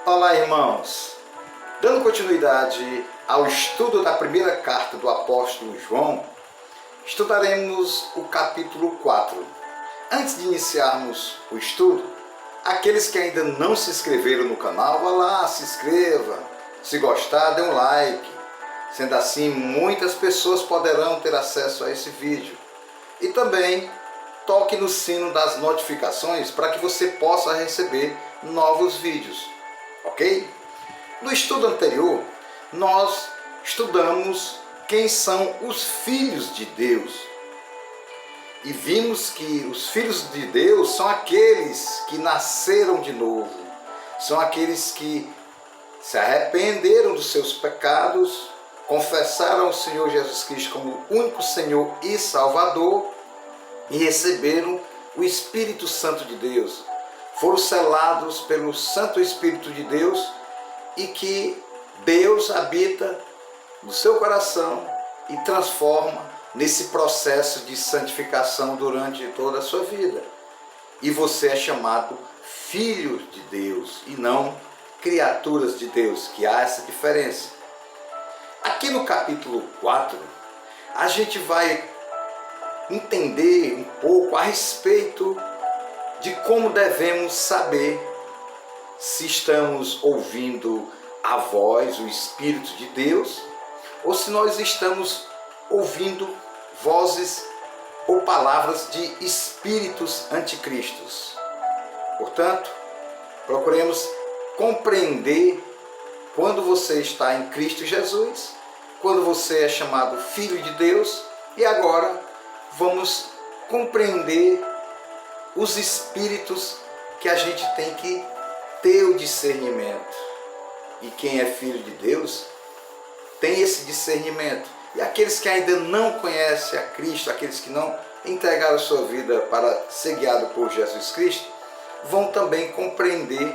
Olá, irmãos! Dando continuidade ao estudo da primeira carta do apóstolo João, estudaremos o capítulo 4. Antes de iniciarmos o estudo, aqueles que ainda não se inscreveram no canal, vá lá, se inscreva. Se gostar, dê um like. Sendo assim, muitas pessoas poderão ter acesso a esse vídeo. E também toque no sino das notificações para que você possa receber novos vídeos. Ok? No estudo anterior, nós estudamos quem são os filhos de Deus. E vimos que os filhos de Deus são aqueles que nasceram de novo. São aqueles que se arrependeram dos seus pecados, confessaram o Senhor Jesus Cristo como o único Senhor e Salvador e receberam o Espírito Santo de Deus. Foram selados pelo Santo Espírito de Deus e que Deus habita no seu coração e transforma nesse processo de santificação durante toda a sua vida. E você é chamado filho de Deus e não criaturas de Deus, que há essa diferença. Aqui no capítulo 4, a gente vai entender um pouco a respeito de como devemos saber se estamos ouvindo a voz, o Espírito de Deus, ou se nós estamos ouvindo vozes ou palavras de espíritos anticristos. Portanto, procuremos compreender quando você está em Cristo Jesus, quando você é chamado filho de Deus, e agora vamos compreender os espíritos que a gente tem que ter o discernimento. E quem é filho de Deus tem esse discernimento. E aqueles que ainda não conhecem a Cristo, aqueles que não entregaram sua vida para ser guiado por Jesus Cristo, vão também compreender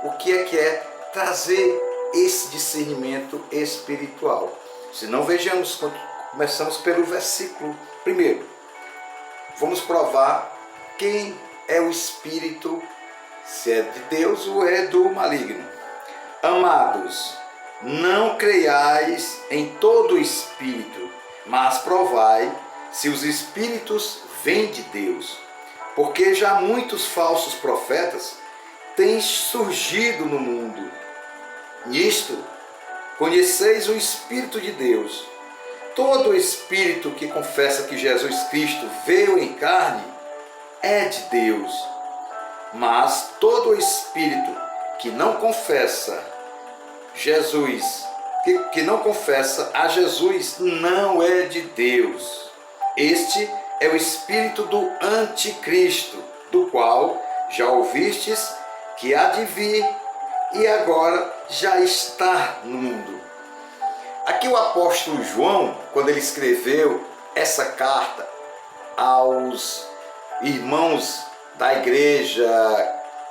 o que é trazer esse discernimento espiritual. Se não, vejamos, começamos pelo versículo 1. Vamos provar quem é o Espírito, se é de Deus ou é do maligno. Amados, não creiais em todo espírito, mas provai se os espíritos vêm de Deus. Porque já muitos falsos profetas têm surgido no mundo. Nisto, conheceis o Espírito de Deus. Todo espírito que confessa que Jesus Cristo veio em carne é de Deus. Mas todo espírito que não confessa que não confessa a Jesus não é de Deus. Este é o espírito do anticristo, do qual já ouvistes que há de vir e agora já está no mundo. Aqui o apóstolo João, quando ele escreveu essa carta aos irmãos da igreja,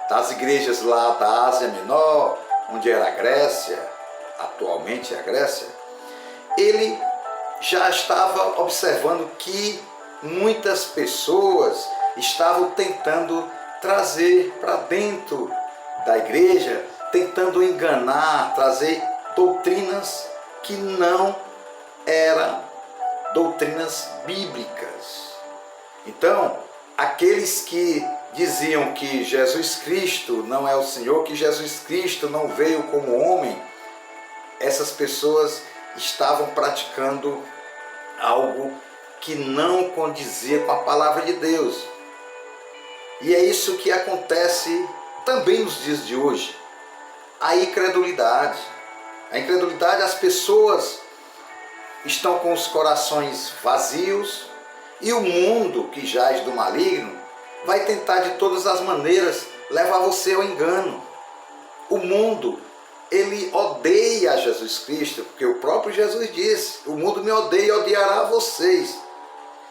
das igrejas lá da Ásia Menor, onde era a Grécia, atualmente é a Grécia, ele já estava observando que muitas pessoas estavam tentando trazer para dentro da igreja, tentando enganar, trazer doutrinas que não eram doutrinas bíblicas. Então, aqueles que diziam que Jesus Cristo não é o Senhor, que Jesus Cristo não veio como homem, essas pessoas estavam praticando algo que não condizia com a palavra de Deus. E é isso que acontece também nos dias de hoje. A incredulidade. A incredulidade, as pessoas estão com os corações vazios e o mundo que jaz do maligno vai tentar de todas as maneiras levar você ao engano. O mundo, ele odeia Jesus Cristo, porque o próprio Jesus disse: o mundo me odeia e odiará vocês.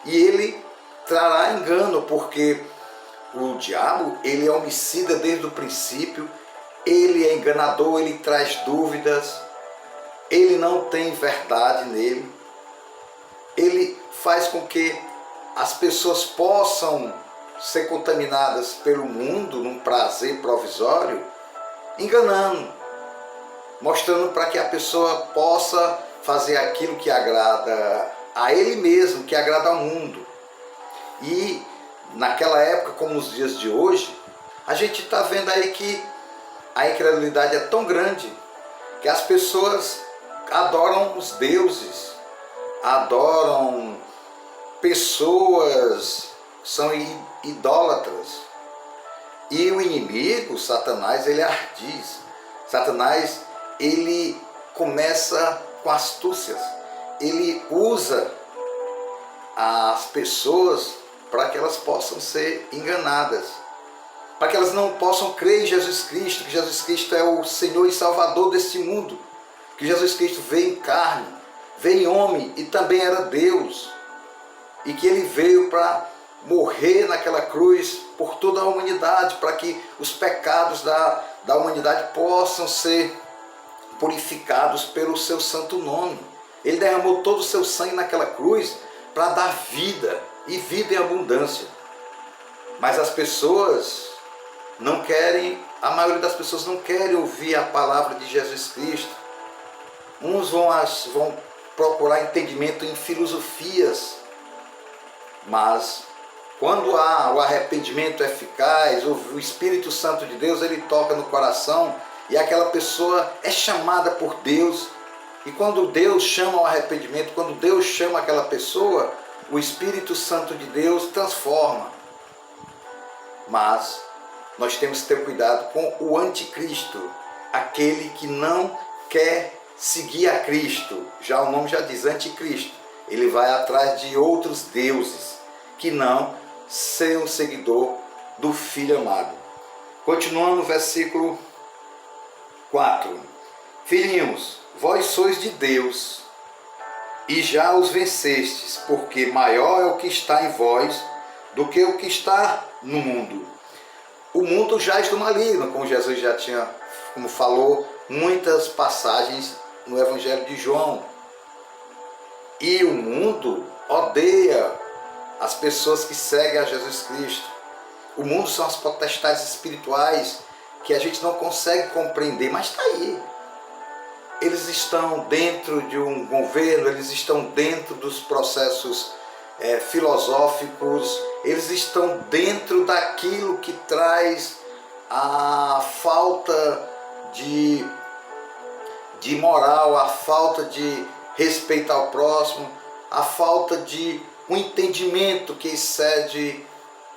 E ele trará engano, porque o diabo, ele é homicida desde o princípio, ele é enganador, ele traz dúvidas, ele não tem verdade nele. Ele faz com que as pessoas possam ser contaminadas pelo mundo num prazer provisório, enganando, mostrando para que a pessoa possa fazer aquilo que agrada a ele mesmo, que agrada ao mundo. E naquela época, como nos dias de hoje, a gente está vendo aí que a incredulidade é tão grande que as pessoas adoram os deuses, adoram pessoas, são idólatras. E o inimigo, Satanás, ele é ardiz. Satanás, ele começa com astúcias. Ele usa as pessoas para que elas possam ser enganadas, para que elas não possam crer em Jesus Cristo, que Jesus Cristo é o Senhor e Salvador deste mundo, que Jesus Cristo veio em carne, veio em homem e também era Deus, e que ele veio para morrer naquela cruz por toda a humanidade, para que os pecados da humanidade possam ser purificados pelo seu santo nome. Ele derramou todo o seu sangue naquela cruz para dar vida, e vida em abundância. Mas as pessoas não querem, a maioria das pessoas não querem ouvir a palavra de Jesus Cristo. Uns vão procurar entendimento em filosofias, mas quando há o arrependimento eficaz, o Espírito Santo de Deus, ele toca no coração e aquela pessoa é chamada por Deus. E quando Deus chama ao arrependimento, quando Deus chama aquela pessoa, o Espírito Santo de Deus transforma. Mas nós temos que ter cuidado com o anticristo, aquele que não quer seguir a Cristo. Já o nome já diz anticristo. Ele vai atrás de outros deuses que não ser um seguidor do Filho amado. Continuando no versículo 4. Filhinhos, vós sois de Deus e já os vencestes, porque maior é o que está em vós do que o que está no mundo. O mundo jaz do maligno, como Jesus já tinha, como falou, muitas passagens no Evangelho de João. E o mundo odeia as pessoas que seguem a Jesus Cristo. O mundo são as potestades espirituais que a gente não consegue compreender, mas está aí. Eles estão dentro de um governo, eles estão dentro dos processos filosóficos, eles estão dentro daquilo que traz a falta de moral, a falta de respeito ao próximo, a falta de um entendimento que excede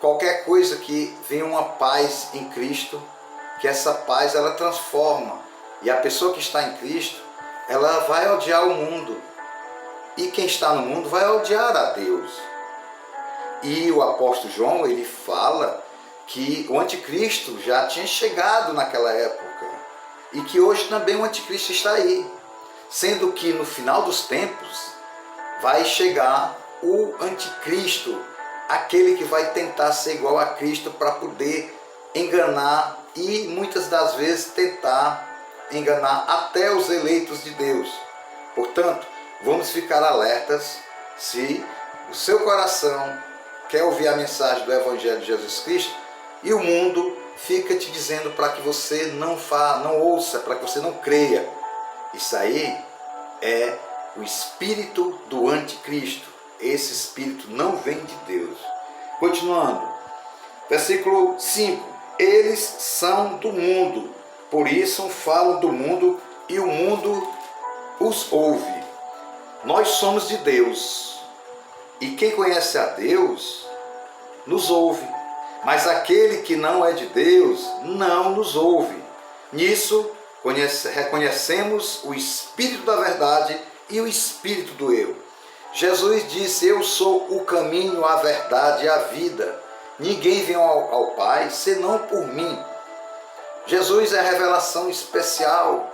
qualquer coisa, que venha uma paz em Cristo, que essa paz ela transforma. E a pessoa que está em Cristo, ela vai odiar o mundo. E quem está no mundo vai odiar a Deus. E o apóstolo João, ele fala que o anticristo já tinha chegado naquela época. E que hoje também o anticristo está aí. Sendo que no final dos tempos vai chegar o anticristo, aquele que vai tentar ser igual a Cristo para poder enganar e muitas das vezes tentar enganar até os eleitos de Deus. Portanto, vamos ficar alertas. Se o seu coração quer ouvir a mensagem do Evangelho de Jesus Cristo e o mundo fica te dizendo para que você não ouça, para que você não creia, isso aí é o espírito do anticristo. Esse espírito não vem de Deus. Continuando, versículo 5. Eles são do mundo, por isso falam do mundo e o mundo os ouve. Nós somos de Deus e quem conhece a Deus nos ouve, mas aquele que não é de Deus não nos ouve. Nisso reconhecemos o espírito da verdade e o espírito do erro. Jesus disse: eu sou o caminho, a verdade e a vida. Ninguém vem ao Pai senão por mim. Jesus é a revelação especial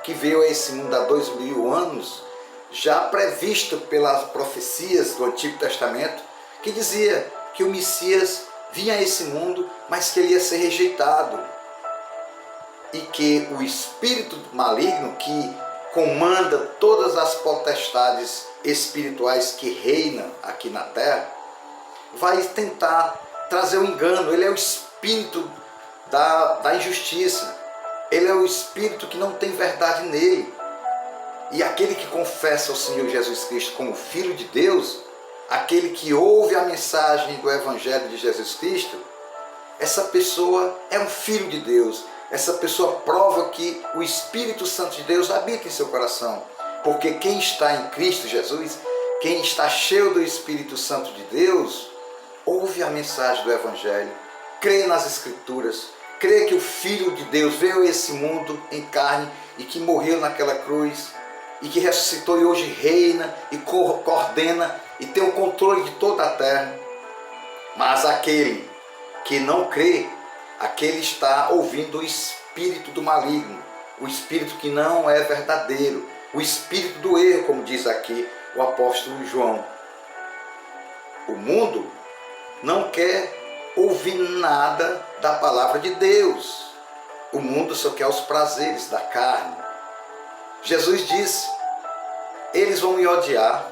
que veio a esse mundo há 2000 anos, já previsto pelas profecias do Antigo Testamento, que dizia que o Messias vinha a esse mundo, mas que ele ia ser rejeitado. E que o espírito maligno que comanda todas as potestades espirituais que reinam aqui na terra, vai tentar trazer o engano. Ele é o espírito da injustiça. ele é o espírito que não tem verdade nele. E aquele que confessa o Senhor Jesus Cristo como Filho de Deus, aquele que ouve a mensagem do Evangelho de Jesus Cristo, essa pessoa é um filho de Deus. Essa pessoa prova que o Espírito Santo de Deus habita em seu coração. Porque quem está em Cristo Jesus, quem está cheio do Espírito Santo de Deus, ouve a mensagem do Evangelho, crê nas Escrituras, crê que o Filho de Deus veio a esse mundo em carne e que morreu naquela cruz e que ressuscitou e hoje reina e coordena e tem o controle de toda a terra. Mas aquele que não crê, aquele está ouvindo o espírito do maligno, o espírito que não é verdadeiro, o espírito do erro, como diz aqui o apóstolo João. O mundo não quer ouvir nada da palavra de Deus. O mundo só quer os prazeres da carne. Jesus disse: eles vão me odiar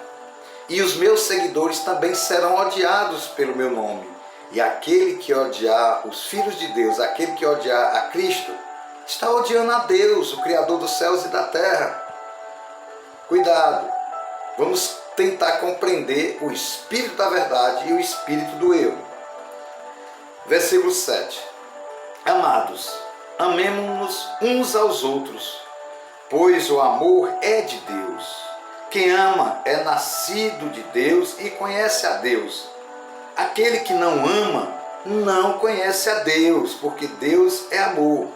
e os meus seguidores também serão odiados pelo meu nome. E aquele que odiar os filhos de Deus, aquele que odiar a Cristo, está odiando a Deus, o Criador dos céus e da terra. Cuidado, vamos tentar compreender o espírito da verdade e o espírito do erro. Versículo 7. Amados, amemo-nos uns aos outros, pois o amor é de Deus. Quem ama é nascido de Deus e conhece a Deus. Aquele que não ama não conhece a Deus, porque Deus é amor.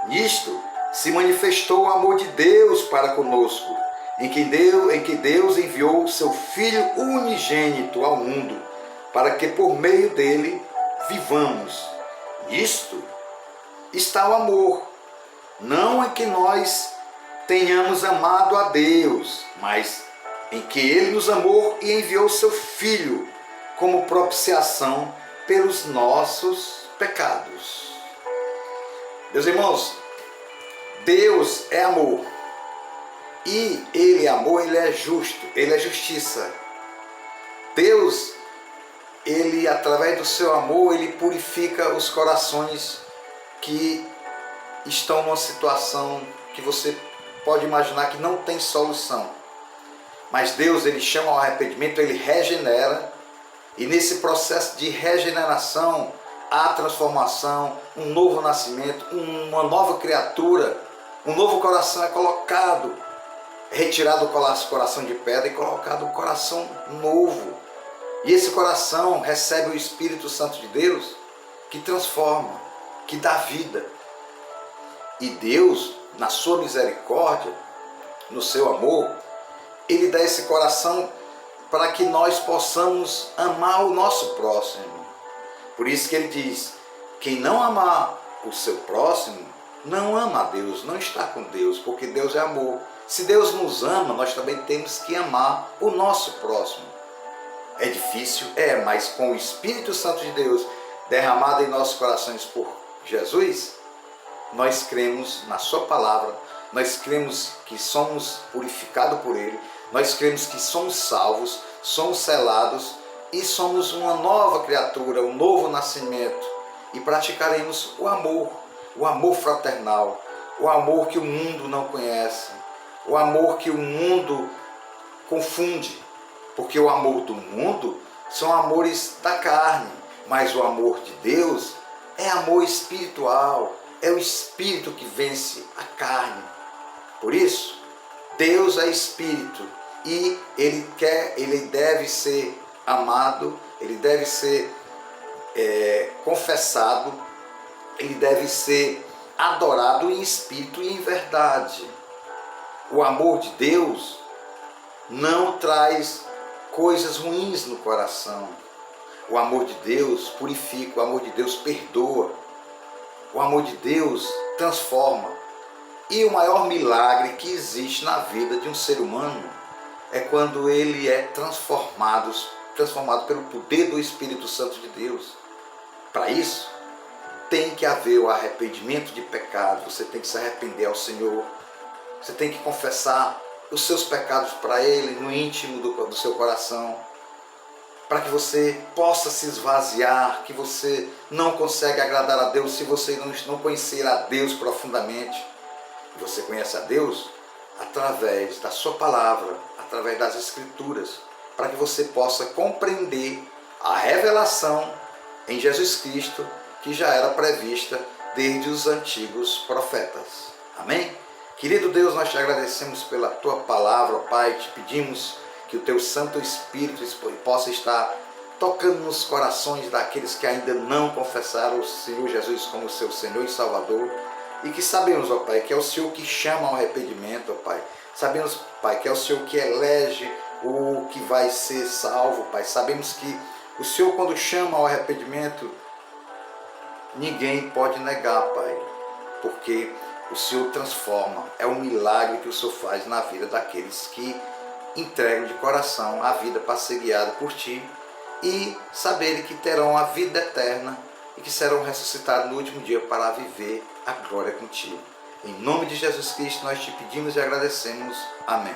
Nisto se manifestou o amor de Deus para conosco, em que Deus enviou o seu Filho unigênito ao mundo, para que por meio dele vivamos. Nisto está o amor, não em que nós tenhamos amado a Deus, mas em que Ele nos amou e enviou o seu Filho como propiciação pelos nossos pecados. Meus irmãos, Deus é amor. E Ele é amor, Ele é justo, Ele é justiça. Deus, Ele, através do seu amor, Ele purifica os corações que estão numa situação que você pode imaginar que não tem solução. Mas Deus, Ele chama ao arrependimento, Ele regenera. E nesse processo de regeneração, há transformação, um novo nascimento, uma nova criatura, um novo coração é colocado. É retirado o coração de pedra e colocado um coração novo. E esse coração recebe o Espírito Santo de Deus, que transforma, que dá vida. E Deus, na sua misericórdia, no seu amor, Ele dá esse coração para que nós possamos amar o nosso próximo. Por isso que Ele diz: quem não amar o seu próximo, não ama a Deus, não está com Deus, porque Deus é amor. Se Deus nos ama, nós também temos que amar o nosso próximo. É difícil? É, mas com o Espírito Santo de Deus derramado em nossos corações por Jesus, nós cremos na sua palavra, nós cremos que somos purificados por Ele, nós cremos que somos salvos, somos selados e somos uma nova criatura, um novo nascimento. E praticaremos o amor fraternal, o amor que o mundo não conhece, o amor que o mundo confunde. Porque o amor do mundo são amores da carne, mas o amor de Deus é amor espiritual, é o Espírito que vence a carne. Por isso, Deus é Espírito e Ele deve ser amado, Ele deve ser confessado, Ele deve ser adorado em espírito e em verdade. O amor de Deus não traz coisas ruins no coração. O amor de Deus purifica, o amor de Deus perdoa, o amor de Deus transforma. E o maior milagre que existe na vida de um ser humano é quando ele é transformado pelo poder do Espírito Santo de Deus. Para isso, tem que haver o arrependimento de pecado, você tem que se arrepender ao Senhor, você tem que confessar os seus pecados para Ele, no íntimo do seu coração. para que você possa se esvaziar, que você não consegue agradar a Deus se você não conhecer a Deus profundamente. Você conhece a Deus através da sua palavra, através das Escrituras, para que você possa compreender a revelação em Jesus Cristo que já era prevista desde os antigos profetas. Amém? Querido Deus, nós te agradecemos pela tua palavra, Pai, te pedimos que o teu Santo Espírito possa estar tocando nos corações daqueles que ainda não confessaram o Senhor Jesus como seu Senhor e Salvador, e que sabemos, ó Pai, que é o Senhor que chama ao arrependimento, ó Pai. Sabemos, Pai, que é o Senhor que elege o que vai ser salvo, Pai. Sabemos que o Senhor, quando chama ao arrependimento, ninguém pode negar, Pai, porque o Senhor transforma. É um milagre que o Senhor faz na vida daqueles que entregam de coração a vida para ser guiado por Ti e saberem que terão a vida eterna e que serão ressuscitados no último dia para viver a glória contigo. Em nome de Jesus Cristo nós te pedimos e agradecemos. Amém.